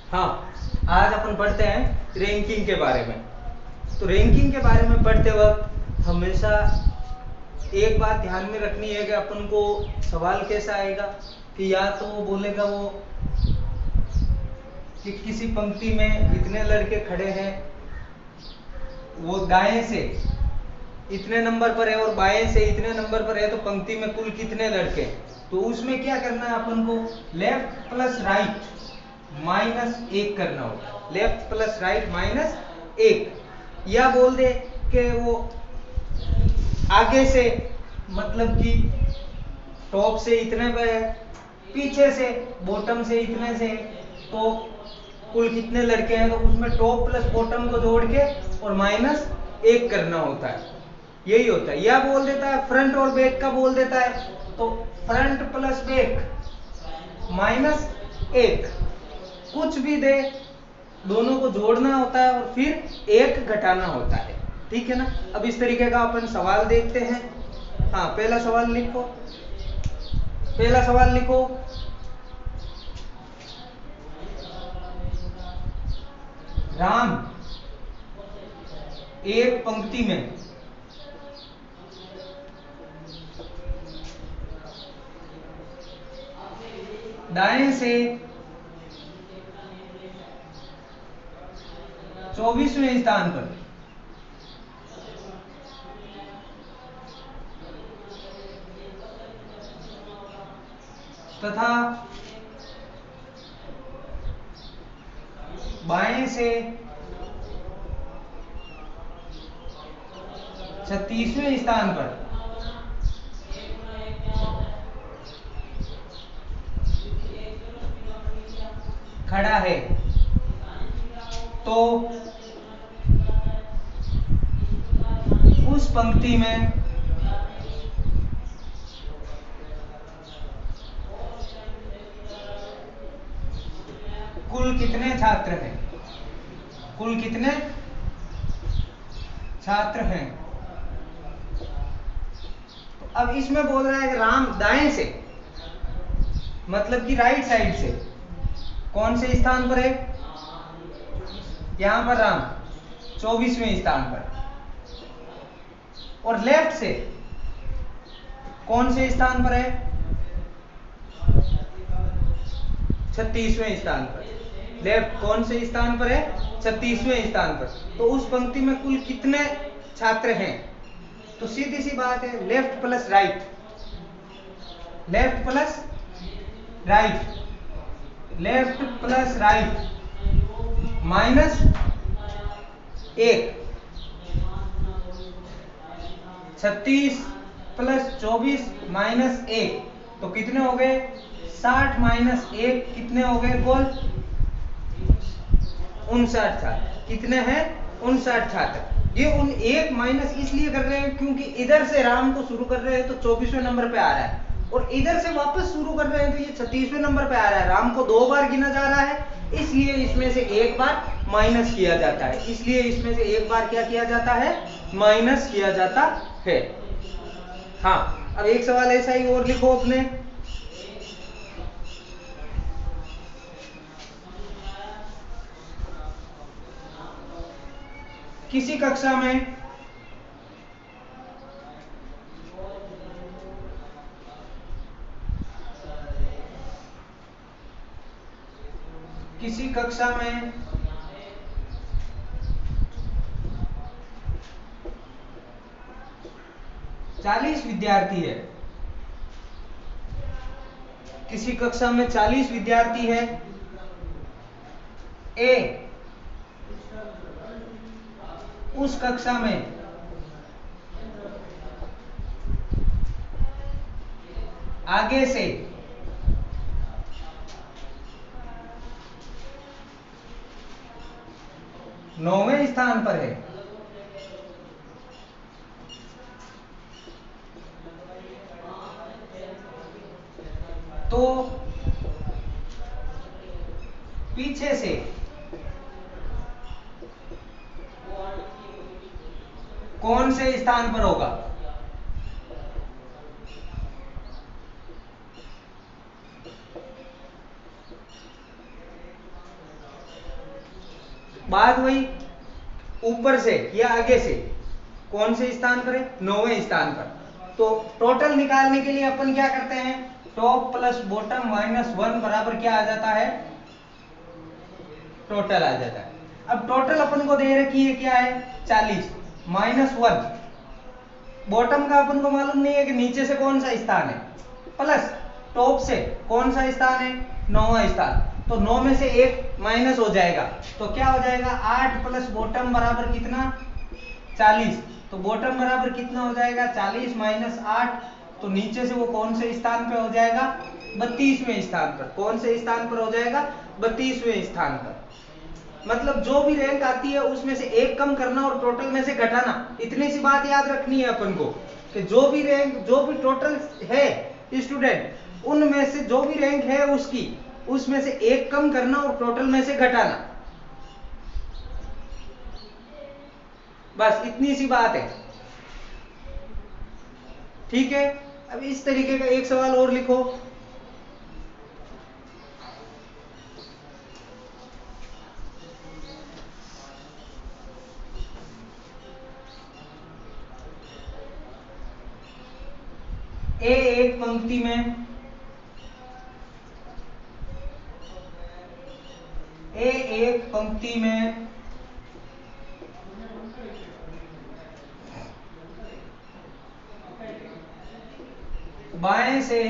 हाँ, आज अपन पढ़ते हैं रैंकिंग के बारे में। तो रैंकिंग के बारे में पढ़ते वक्त हमेशा एक बात ध्यान में रखनी है कि अपन को सवाल कैसा आएगा कि या तो वो बोलेगा वो कि किसी पंक्ति में इतने लड़के खड़े हैं, वो दाएं से इतने नंबर पर है और बाएं से इतने नंबर पर है, तो पंक्ति में कुल कितने लड़के हैं। तो उसमें क्या करना है अपन को, लेफ्ट प्लस राइट -1 करना होगा। लेफ्ट प्लस राइट -1, या बोल दे कि वो आगे से मतलब कि टॉप से इतने पे है, पीछे से बॉटम से इतने से, तो कुल कितने लड़के हैं, तो उसमें टॉप प्लस बॉटम को जोड़ के और -1 करना होता है। यही होता है। या बोल देता है फ्रंट और बैक का बोल देता है, तो फ्रंट प्लस बैक -1, कुछ भी दे दोनों को जोड़ना होता है और फिर 1 घटाना होता है। ठीक है ना। अब इस तरीके का अपन सवाल देखते हैं। हाँ, पहला सवाल लिखो। राम एक पंक्ति में दाएं से 24वें स्थान पर तथा बाएं से 36वें स्थान पर खड़ा है, तो उस पंक्ति में कुल कितने छात्र हैं, कुल कितने छात्र हैं। तो अब इसमें बोल रहा है कि राम दाएं से मतलब कि राइट साइड से कौन से स्थान पर है, यहां पर राम 24वें स्थान पर, और लेफ्ट से कौन से स्थान पर है, 36वें स्थान पर। लेफ्ट कौन से स्थान पर है, 36वें स्थान पर। तो उस पंक्ति में कुल कितने छात्र हैं, तो सीधी सी बात है, left plus right, left plus right, left plus right -1, 36 plus 24 -1, तो कितने हो गए, 60 -1 कितने हो गए, कुल 59 छात्र। कितने हैं, 59 छात्र। ये उन 1 माइनस इसलिए कर रहे हैं क्योंकि इधर से राम को शुरू कर रहे हैं तो 24वें नंबर पे आ रहा है, और इधर से वापस शुरू कर रहे हैं तो ये 36वें नंबर पे आ रहा है। राम को 2 बार गिना जा रहा है, इसलिए इसमें से 1 बार माइनस किया जाता है, इसलिए इसमें से 1 बार क्या किया जाता है, माइनस किया जाता है। हाँ, अब एक सवाल ऐसा ही और लिखो अपने। किसी कक्षा में किसी कक्षा में 40 विद्यार्थी है, किसी कक्षा में 40 विद्यार्थी है। ए उस कक्षा में आगे से नौवें स्थान पर है, तो पीछे से कौन से स्थान पर होगा, बात वही ऊपर से या आगे से कौन से स्थान पर है, 9वें स्थान पर। तो टोटल निकालने के लिए अपन क्या करते हैं, टॉप प्लस बॉटम माइनस 1 बराबर क्या आ जाता है, टोटल आ जाता है। अब टोटल अपन को दे रखी है क्या है, 40 माइनस 1, बॉटम का अपन को मालूम नहीं है कि नीचे से कौन सा स्थान है, प्लस टॉप से कौन सा स्थान है, 9वां स्थान। तो 9 में से 1 माइनस हो जाएगा, तो क्या हो जाएगा, 8 प्लस बॉटम बराबर कितना, 40। तो बॉटम बराबर कितना हो जाएगा, 40 माइनस 8, तो नीचे से वो कौन से स्थान पे हो जाएगा, 32वें स्थान पर। कौन से स्थान पर हो जाएगा, 32वें स्थान पर। मतलब जो भी रैंक आती है उसमें से एक कम करना और टोटल में से घटाना, इतनी सी बात याद रखनी है अपन को कि जो भी रैंक, जो भी टोटल है स्टूडेंट, उनमें से जो भी रैंक है उसकी, उसमें से एक कम करना और टोटल में से घटाना, बस इतनी सी बात है। ठीक है, अब इस तरीके का एक सवाल और लिखो। एक पंक्ति में एक पंक्ति में बाएं से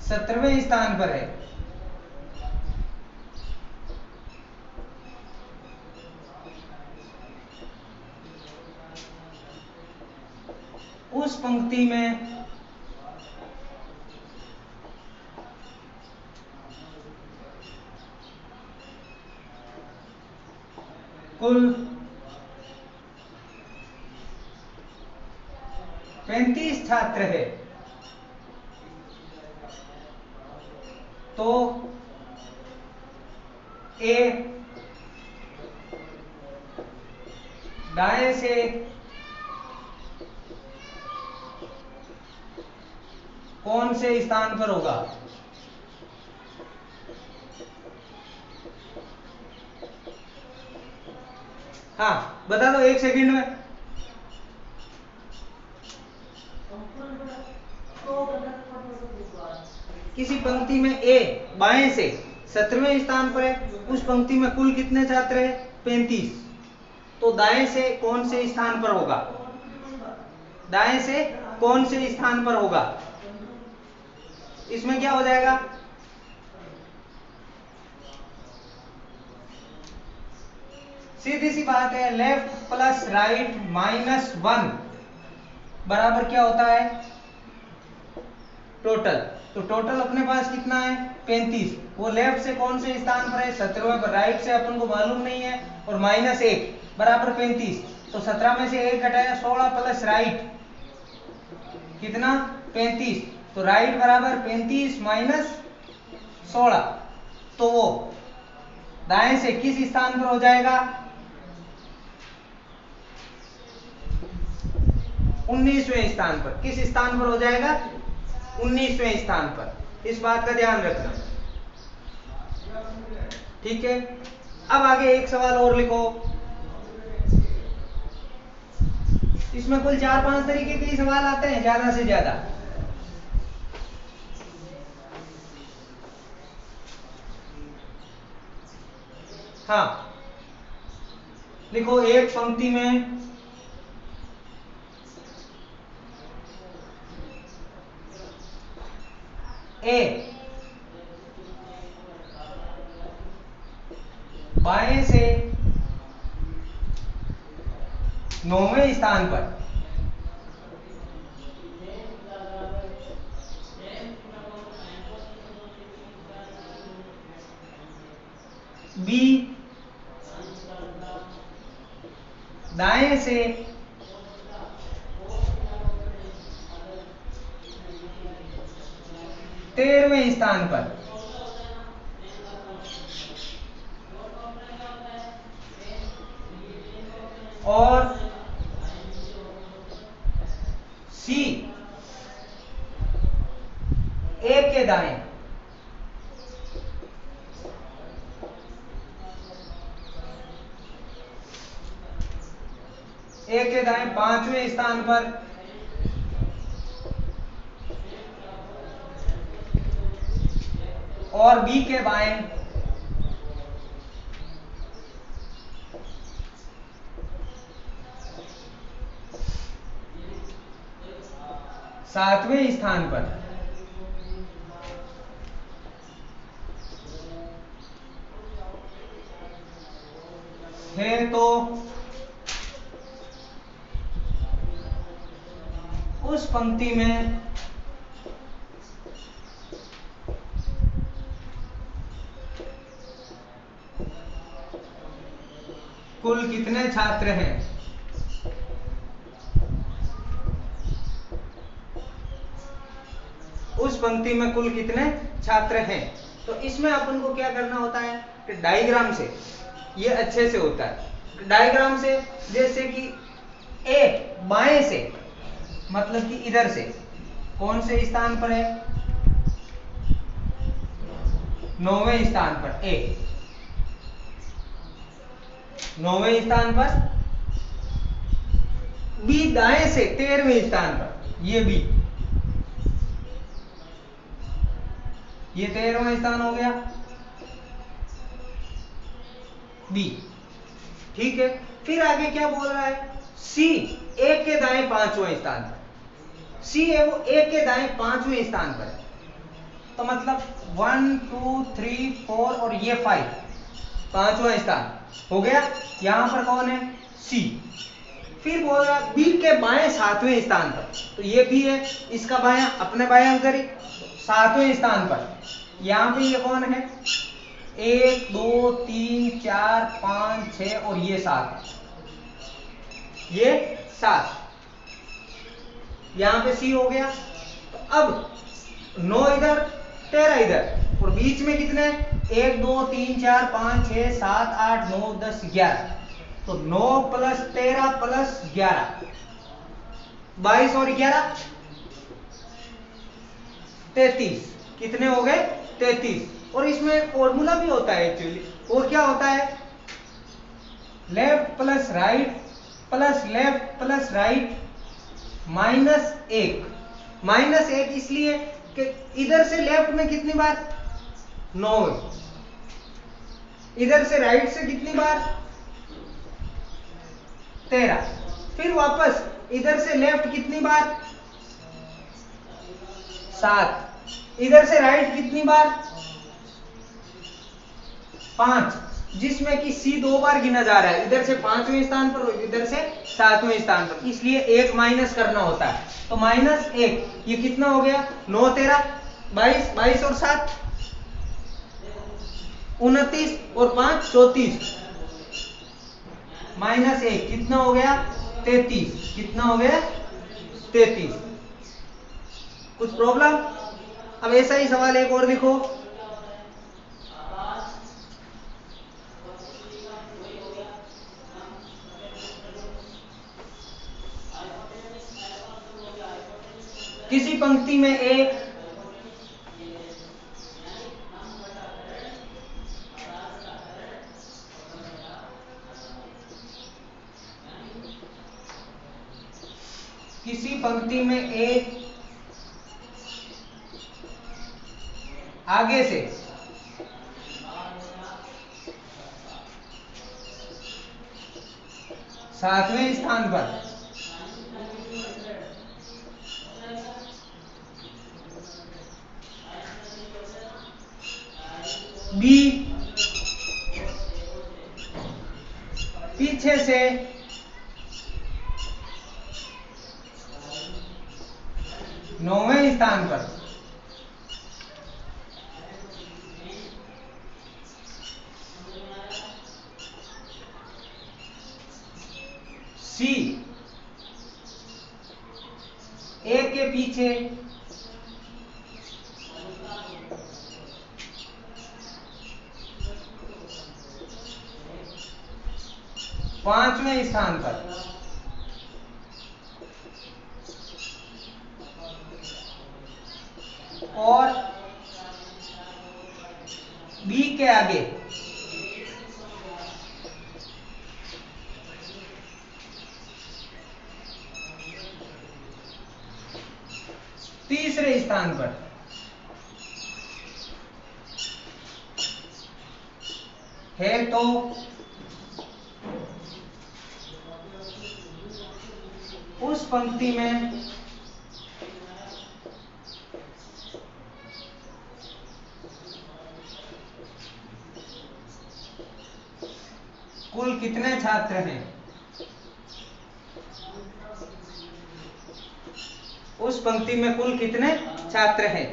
17वें स्थान पर है, उस पंक्ति में कुल 35 छात्र है, तो ए दाएं से कौन से स्थान पर होगा, हाँ बता दो 1 सेकंड में। किसी पंक्ति में ए बाएं से 17वें स्थान पर है, उस पंक्ति में कुल कितने छात्र है, 35। तो दाएं से कौन से स्थान पर होगा, दाएं से कौन से स्थान पर होगा, इसमें क्या हो जाएगा, सीधी सी बात है, लेफ्ट प्लस राइट माइनस 1 बराबर क्या होता है, टोटल। तो टोटल अपने पास कितना है, 35। वो लेफ्ट से कौन से स्थान पर है, 17वें पर, राइट से अपन को मालूम नहीं है, और माइनस 1 बराबर 35। तो 17 में से 1 घटाया, 16 प्लस राइट कितना, 35। तो राइट बराबर 35 माइनस 16, तो वो दाएं से किस स्थान पर हो जाएगा, 19वें स्थान पर। किस स्थान पर हो जाएगा, 19वें स्थान पर। इस बात का ध्यान रखना, ठीक है। अब आगे एक सवाल और लिखो। इसमें कुल 4-5 तरीके के सवाल आते हैं ज्यादा से ज्यादा। हाँ लिखो, एक पंक्ति में ए बाएं से 9वें स्थान पर, बी दाएं से 13वें स्थान पर, और सी ए के दाएं ए के दाएं 5वें स्थान पर, और बी के बाएं 7वें स्थान पर है, तो उस पंक्ति में कुल कितने छात्र हैं? उस पंक्ति में कुल कितने छात्र हैं? तो इसमें अपन को क्या करना होता है कि डायग्राम से ये अच्छे से होता है। डायग्राम से जैसे कि ए बाएं से, मतलब कि इधर से कौन से स्थान पर है? 9वें स्थान पर ए, 9वें स्थान पर। बी दाएं से 13वें स्थान पर, ये बी, ये 13वां स्थान हो गया बी, ठीक है। फिर आगे क्या बोल रहा है? सी ए के दाएं 5वां स्थान पर, सी है वो ए के दाएं 5वें स्थान पर, तो मतलब 1 2 3 4 और ये 5, 5वां स्थान हो गया। यहां पर कौन है? सी। फिर बोल रहा है बी के बाएं 7वें स्थान पर, तो ये बी है, इसका बायां अपने बायां करी 7वें स्थान पर। यहां पे ये कौन है? 1 2 3 4 5 6 और ये 7, ये 7, यहां पे सी हो गया। तो अब 9 इधर 13 इधर, और बीच में कितने? 1 2 3 4 5 6 7 8 9 10 11, तो 9 प्लस 13 प्लस 11, 22 और 11 33, कितने हो गए? 33। और इसमें फॉर्मूला भी होता है एक्चुअली, वो क्या होता है? Left plus right plus left plus right -1, -1 इसलिए कि इधर से लेफ्ट में कितनी बार? 9, इधर से राइट से कितनी बार? 13। फिर वापस इधर से लेफ्ट कितनी बार? 7, इधर से राइट कितनी बार? 5, जिसमें कि सी 2 बार गिना जा रहा है, इधर से 5वें स्थान पर और इधर से 7वें स्थान पर, इसलिए 1 माइनस करना होता है। तो -1, ये कितना हो गया? 9 13 22, 22 और 7 29 और 5 34, -1 कितना हो गया? 33, कितना हो गया? 33। कुछ प्रॉब्लम? अब ऐसा ही सवाल एक और लिखो। किसी पंक्ति में एक आगे से सातवें स्थान पर बी पीछे से नौवें स्थान पर, सी ए के पीछे पांचवें स्थान पर, और बी के आगे तीसरे स्थान पर है, तो उस पंक्ति में कुल कितने छात्र हैं? उस पंक्ति में कुल कितने छात्र हैं?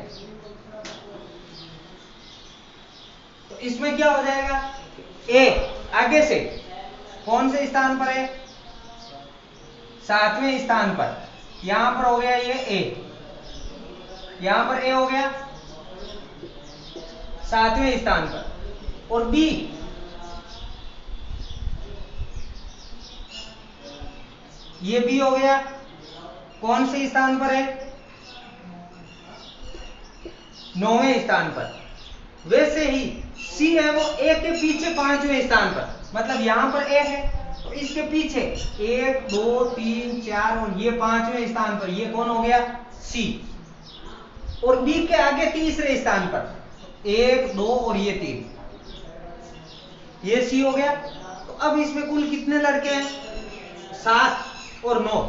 तो इसमें क्या हो जाएगा, ए आगे से कौन से स्थान पर है? 7वें स्थान पर। यहां पर हो गया ये ए, यहां पर ए हो गया 7वें स्थान पर। और बी ये बी हो गया कौन से स्थान पर है? 9वें स्थान पर। वैसे ही सी है वो ए के पीछे 5वें स्थान पर, मतलब यहां पर ए है तो इसके पीछे 1 2 3 4 और ये 5वें स्थान पर, ये कौन हो गया? सी। और बी के आगे तीसरे स्थान पर 1 2 और ये 3, ये सी हो गया। तो अब इसमें कुल कितने लड़के हैं? 7 और 9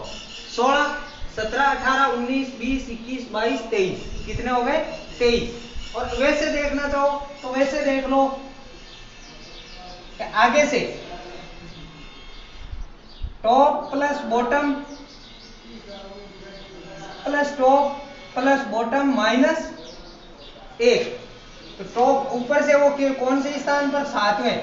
16 17 18 19 20 21 22 23, कितने हो गए? 23। और वैसे देखना चाहो तो वैसे देख लो, आगे से top plus bottom plus top plus bottom minus 1, तो टॉप ऊपर से वो कौन से स्थान पर? 7वें,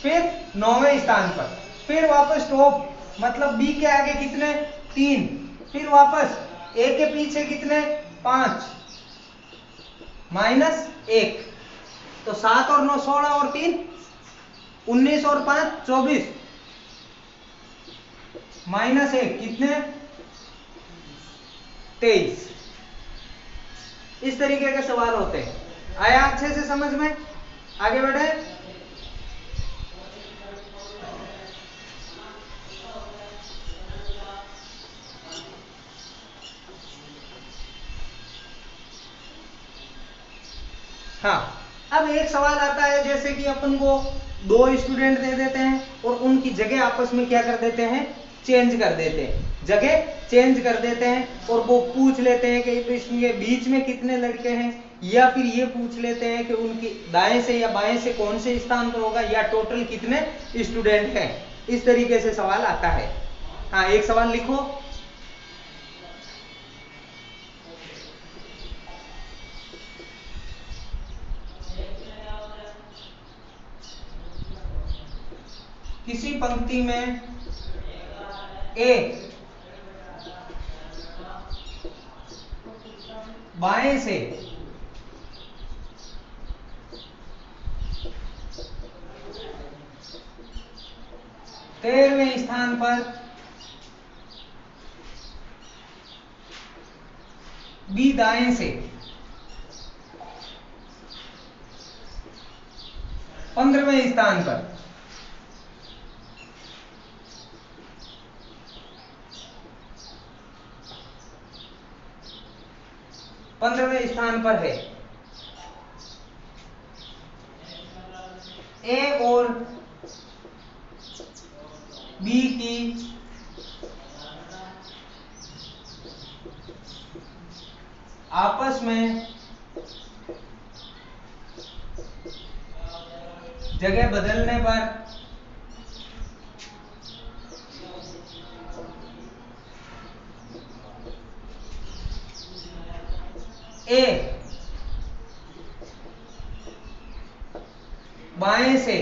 फिर 9वें स्थान पर, फिर वापस टॉप मतलब बी के आगे कितने? 3, फिर वापस ए के पीछे कितने? 5 माइनस 1, तो 7 और 9 16 और 3 19 और 5 24 माइनस 1 कितने? 23। इस तरीके के सवाल होते हैं। आया अच्छे से समझ में? आगे बढ़े। हाँ, अब एक सवाल आता है, जैसे कि अपन को 2 स्टूडेंट दे देते हैं और उनकी जगह आपस में क्या कर देते हैं? चेंज कर देते हैं, जगह चेंज कर देते हैं। और वो पूछ लेते हैं कि तो इसके बीच में कितने लड़के हैं, या फिर ये पूछ लेते हैं कि उनकी दाएं से या बाएं से कौन से स्थान पर होगा, या टोटल कितने स्टूडेंट हैं। इस तरीके से सवाल आता है। हाँ, एक सवाल लिखो। किसी पंक्ति में ए बाएं से तेरहवें स्थान पर, बी दाएं से 15वें स्थान पर, है। ए और बी की आपस में जगह बदलने पर ए बाएं से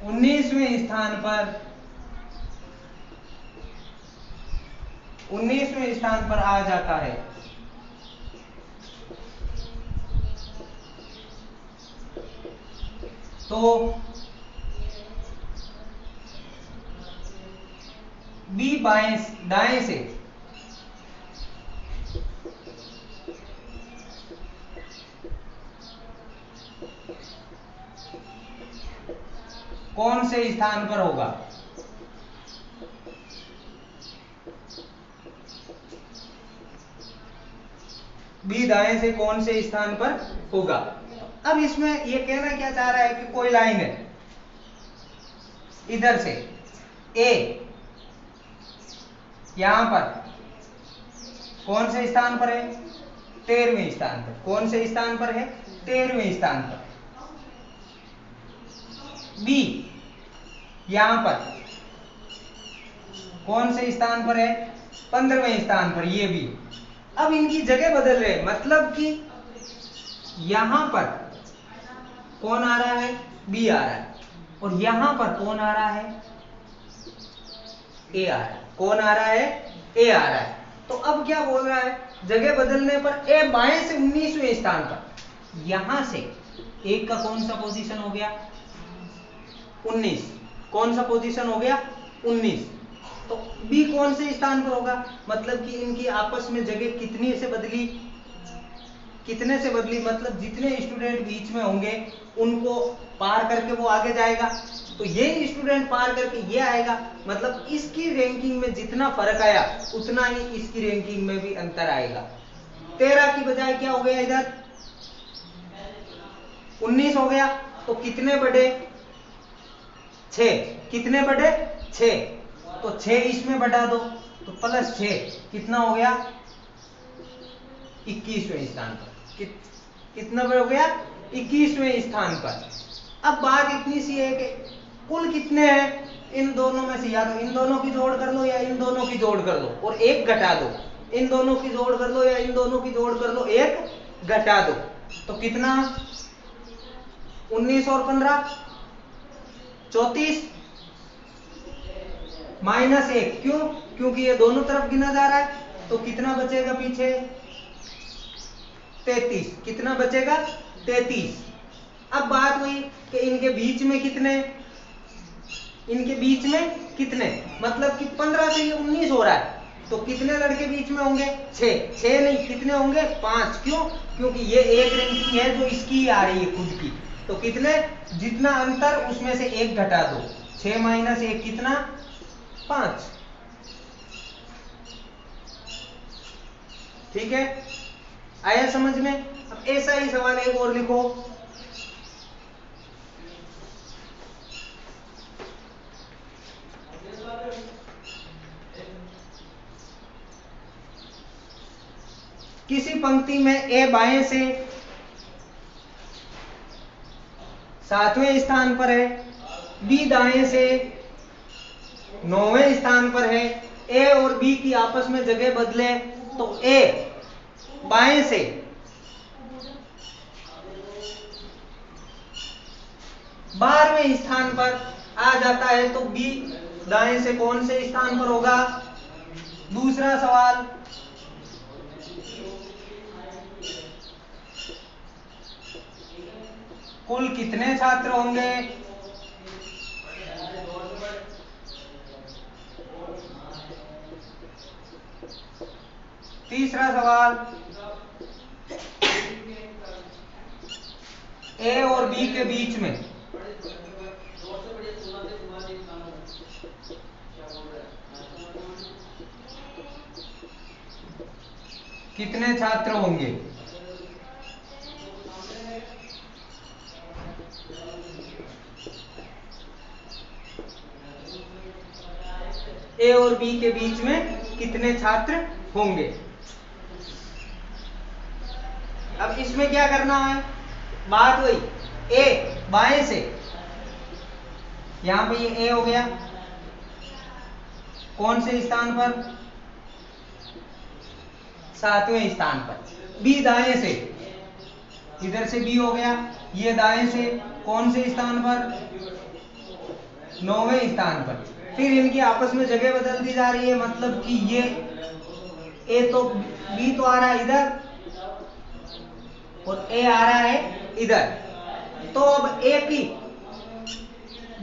19वें स्थान पर, 19वें स्थान पर आ जाता है। तो बी दाएं से कौन से स्थान पर होगा? बी दाएं से कौन से स्थान पर होगा? अब इसमें ये कहना क्या चाह रहा है कि कोई लाइन है इधर से ए, यहां पर कौन से स्थान पर है? 13वें स्थान पर। कौन से स्थान पर है? 13वें स्थान पर। बी यहां पर कौन से स्थान पर है? 15वें स्थान पर, ये भी। अब इनकी जगह बदल रहे, मतलब कि यहां पर कौन आ रहा है? बी आ रहा है, और यहां पर कौन आ रहा है? ए आ रहा है। कौन आ रहा है? ए आ रहा है। तो अब क्या बोल रहा है? जगह बदलने पर ए बाएं से 19वें स्थान पर। यहां से एक का कौन सा पोजीशन हो गया? 19। कौन सा पोजीशन हो गया? 19। तो बी कौन से स्थान पर होगा? मतलब कि इनकी आपस में जगह कितनी से बदली? कितने से बदली? मतलब जितने स्टूडेंट बीच में होंगे उनको पार करके वो आगे जाएगा, तो ये स्टूडेंट पार करके ये आएगा। मतलब इसकी रैंकिंग में जितना फर्क आया उतना ही इसकी रैंकिंग में भी अंतर आएगा। 13 की बजाय क्या हो गया? इधर 19 हो गया। तो कितने बढ़े? 6। कितने बढ़े? 6। तो 6 इसमें बढ़ा दो तो +6 कितना हो गया? 21वें स्थान पर। कितना हो गया? 21वें स्थान पर। अब बात इतनी सी है कि कुल कितने हैं इन दोनों में से? या तो इन दोनों की जोड़ कर लो या इन दोनों की जोड़ कर लो और एक घटा दो। इन दोनों की जोड़ कर लो या इन दोनों की जोड़ कर लो, एक घटा दो। तो कितना? 19 और 15 34 -1। क्यों? क्योंकि ये दोनों तरफ गिना जा रहा है। तो कितना बचेगा पीछे? 33। कितना बचेगा? 33। अब बात हुई कि इनके बीच में कितने? इनके बीच में कितने? मतलब कि 15 से ये 19 हो रहा है, तो कितने लड़के बीच में होंगे? 6। 6 नहीं, कितने होंगे? 5। क्यों? क्योंकि ये एक रैंकिंग है जो इसकी आ रही है खुद की। तो कितने? जितना अंतर उसमें से एक घटा दो। 6 - 1 कितना? 5। ठीक है, आया समझ में? अब ऐसा ही सवाल एक और लिखो। किसी पंक्ति में ए बाएं से 7वें स्थान पर है, बी दाएं से 9वें स्थान पर है। ए और बी की आपस में जगह बदले तो ए बाएं से 12वें स्थान पर आ जाता है, तो बी दाएं से कौन से स्थान पर होगा? दूसरा सवाल, कुल कितने छात्र होंगे? तीसरा सवाल, ए और बी के बीच में कितने छात्र होंगे? ए और बी के बीच में कितने छात्र होंगे? अब इसमें क्या करना है? बात वही, ए बाएं से, यहां पे ये ए हो गया, कौन से स्थान पर? 7वें स्थान पर। बी दाएं से, इधर से बी हो गया, ये दाएं से कौन से स्थान पर? 9वें स्थान पर। फिर इनकी आपस में जगह बदल दी जा रही है, मतलब कि ये ए तो बी तो आ रहा है इधर और ए आ रहा है इधर। तो अब ए की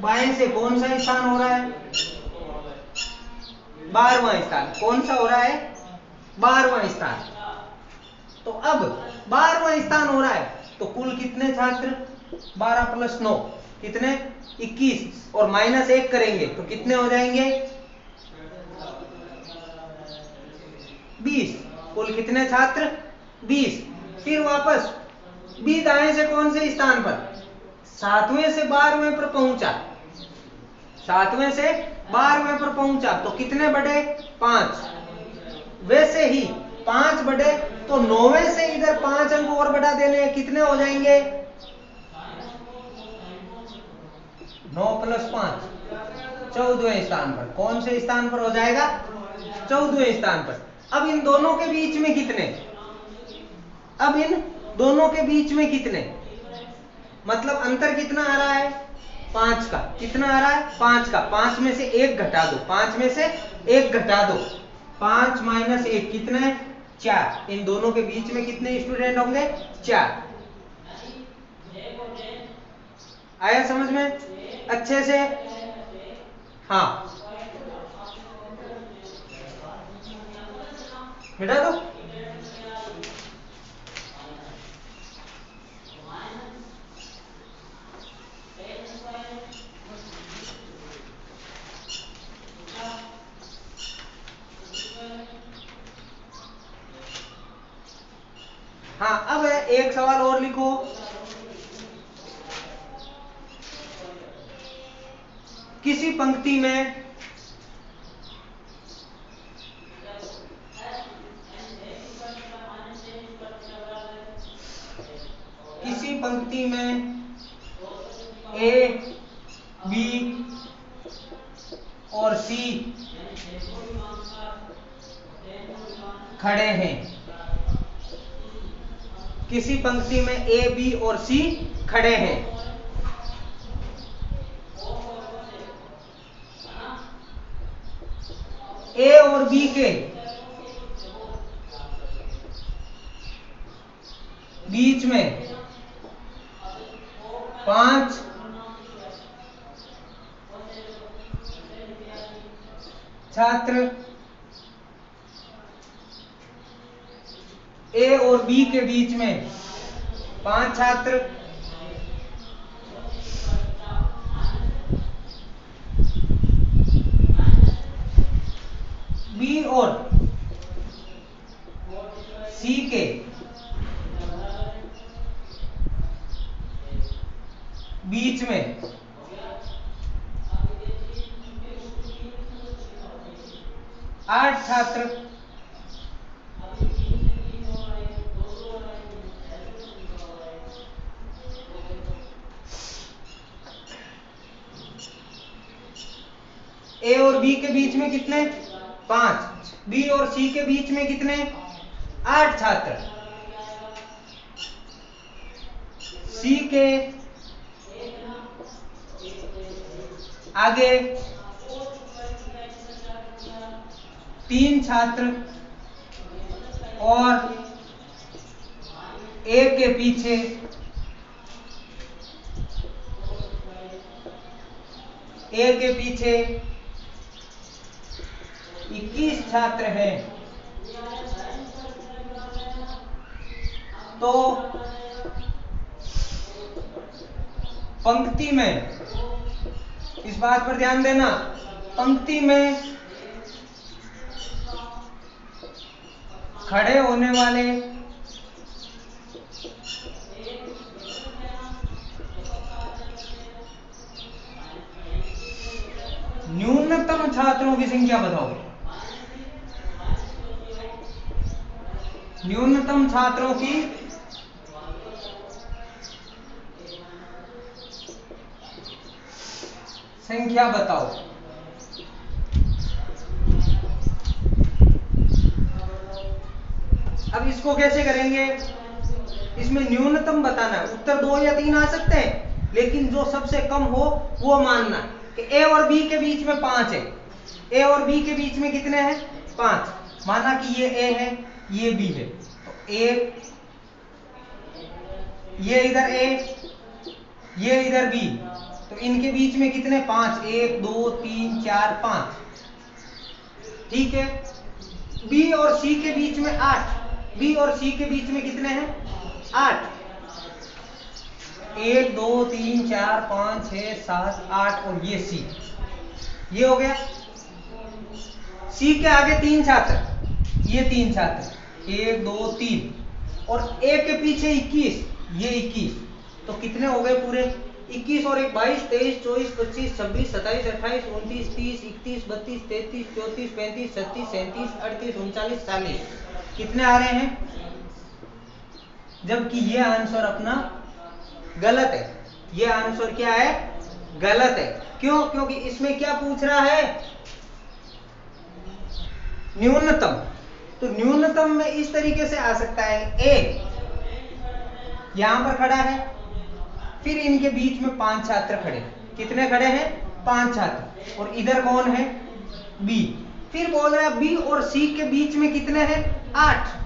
बाएं से कौन सा स्थान हो रहा है? 12वां स्थान। कौन सा हो रहा है? 12वां स्थान। तो अब 12वां स्थान हो रहा है, तो कुल कितने छात्र? 12 + 9 कितने 21 और -1 करेंगे तो कितने हो जाएंगे 20। कुल कितने छात्र 20। फिर वापस बी दाएं से कौन से स्थान पर 7वें से 12वें पर पहुंचा, 7वें से 12वें पर पहुंचा तो कितने बढ़े 5। वैसे ही 5 बढ़े तो 9वें से इधर 5 अंक और बढ़ा देने, कितने हो जाएंगे 9 + 5 14वें स्थान पर। कौन से स्थान पर हो जाएगा 14वें स्थान पर। अब इन दोनों के बीच में कितने, अब इन दोनों के बीच में कितने, मतलब अंतर कितना आ रहा है 5 का। कितना आ रहा है 5 का। 5 में से 1 घटा दो, 5 में से 1 घटा दो, 5 - 1 कितने 4। इन दोनों के बीच में कितने स्टूडेंट होंगे 4। आया समझ में अच्छे से। हाँ मिटा दो। हाँ अब एक सवाल और लिखो। किसी पंक्ति में ए बी और सी खड़े हैं। किसी पंक्ति में ए बी और सी खड़े हैं। ए और बी के बीच में 5 छात्र ए और बी के बीच में 5 छात्र बी और सी के बीच में 8 छात्र ए और बी के बीच में कितने 5, बी और सी के बीच में कितने 8 छात्र, सी के आगे 3 छात्र और ए के पीछे 21 छात्र हैं। तो पंक्ति में, इस बात पर ध्यान देना, पंक्ति में खड़े होने वाले न्यूनतम छात्रों की संख्या बताओ। न्यूनतम छात्रों की संख्या बताओ। अब इसको कैसे करेंगे, इसमें न्यूनतम बताना है। उत्तर 2 या 3 आ सकते हैं, लेकिन जो सबसे कम हो वो मानना कि ए और बी के बीच में 5 है। ए और बी के बीच में कितने हैं 5। माना कि ये ए है, ये बी है, तो ए, ये इधर ए, ये इधर बी, तो इनके बीच में कितने 5, 1 2 3 4 5। ठीक है। बी और सी के बीच में 8, बी और सी के बीच में कितने हैं 8। 1 2 3 4 5 6 7 8 और ये सी, ये हो गया। सी के आगे 3 छात्र, ये 3 छात्र, 1 2 3 और ए के पीछे 21, ये 21, तो कितने हो गए पूरे? 21 और 1 22 23 24 25 26 27 28 29 30 31 32 33 34 35 36 37 38 39 40, कितने आ रहे हैं? जबकि ये आंसर अपना गलत है, ये आंसर क्या है? गलत है। क्यों? क्योंकि इसमें क्या पूछ रहा है? न्यूनतम। तो न्यूनतम में इस तरीके से आ सकता है, ए यहां पर खड़ा है, फिर इनके बीच में 5 छात्र खड़े, कितने खड़े हैं? 5 छात्र, और इधर कौन है? बी। फिर बोल रहा है बी और सी के बीच में कितने हैं? 8।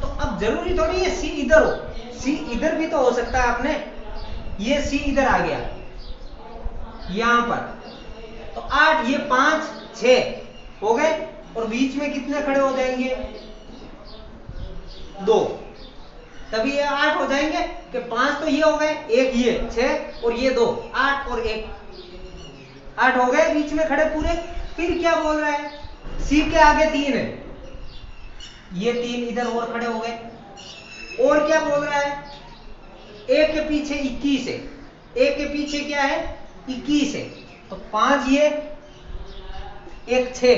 तो अब जरूरी थोड़ी है सी इधर हो, सी इधर भी तो हो सकता है आपने, ये सी इधर आ गया यहां पर, तो 8 ये 5 6 हो गए, और बीच में कितने खड़े हो जाएंगे? 2, तभी ये 8 हो जाएंगे कि 5 तो ये हो गए, एक ये 6 और ये 2, 8 और 1 8 हो गए बीच में खड़े पूरे। फिर क्या बोल रहा है? सी के आगे 3 है, ये 3 इधर और खड़े हो गए, और क्या बोल रहा है? ए के पीछे 21 है, ए के पीछे क्या है? 21 है, तो 5 ये, एक 6,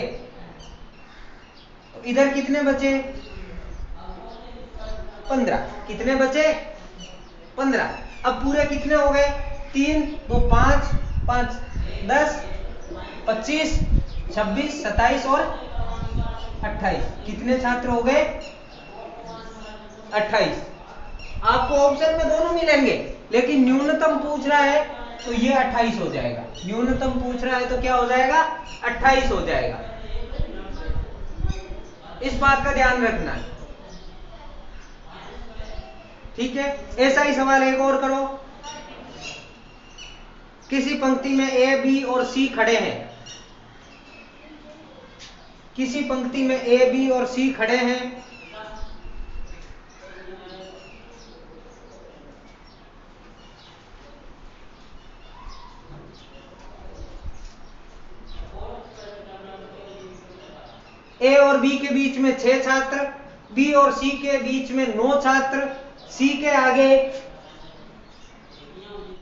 तो इधर कितने बचे? 15, कितने बचे? 15। अब पूरे कितने हो गए? 3 2 5 5 10 25 26 27 और 28, कितने छात्र हो गए? 28। आपको ऑप्शन में दोनों मिलेंगे, लेकिन न्यूनतम पूछ रहा है तो ये 28 हो जाएगा, न्यूनतम पूछ रहा है तो क्या हो जाएगा? 28 हो जाएगा। इस बात का ध्यान रखना है, ठीक है। ऐसा ही सवाल एक और करो। किसी पंक्ति में ए बी और सी खड़े हैं, किसी पंक्ति में ए बी और सी खड़े हैं, ए और बी के बीच में 6 छात्र, बी और सी के बीच में 9 छात्र, सी के आगे